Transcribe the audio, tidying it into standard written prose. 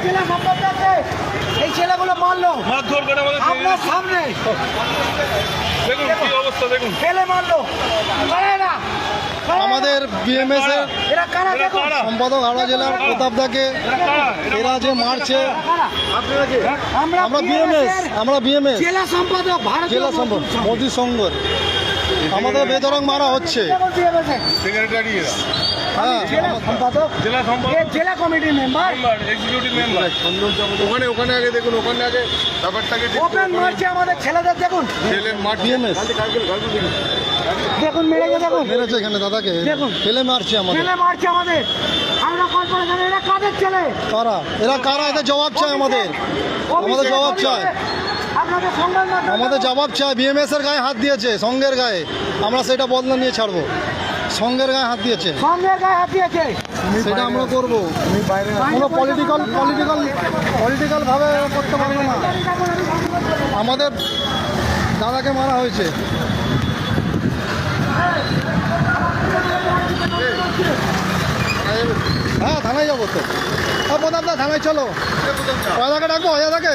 জেলা সম্পাদককে এই ছেলেগুলো মারলো মারধর করে আমাদের আপনার সামনে, দেখুন কি অবস্থা দেখুন। ফেলে মারলো। না আমাদের বিএমএস এর এরা কারা দেখুন, সম্পাদক হাওড়া জেলার প্রতাপদাকে এরা যে মারছে, আমরা বিএমএস জেলা সম্পাদক জেলা সম্পাদক মোদী সংঘের আমাদের বেধড়ক মারা হচ্ছে। সেক্রেটারি এরা, হ্যাঁ, জেলা সম্পাদক, জেলা সম্পাদক, জেলা কমিটির মেম্বার এক্সিকিউটিভ মেম্বার। ওখানে আগে দেখুন, ওখানে আগে ব্যাপারটাকে ওপেন মারছে আমাদের ছেলেদের, দেখুন ছেলের মাঠ বিএমএস দেখুন মেরেছে, দেখুন মেরেছে এখানে দাদাকে, দেখুন। ফেলে মারছে আমাদের। ছেলে মারছে আমাদের হাওড়া কর্পোরেশন। এরা কাদের ছেলে? কারা এরা? কারা? এদের জবাব চাই আমাদের, আমাদের জবাব চাই, আপনাদের সংবাদ মাধ্যম আমাদের জবাব চাই। বিএমএস এর গায়ে হাত দিয়েছে, সংঘের গায়ে, আমরা সেটা বদলা নিয়ে ছাড়বো। সংঘের গায়ে হাত দিয়েছে, সঙ্গের গায়ে হাত দিয়েছে। সেটা আমরা করবো। কোনো পলিটিক্যাল ভাবে করতে পারবো না। আমাদের দাদাকে মারা হয়েছে। হ্যাঁ, থানায় যাবো তো। প্রতাপ দা, থানায় চলো। অজাদাকে ডাকবো, অজাদাকে।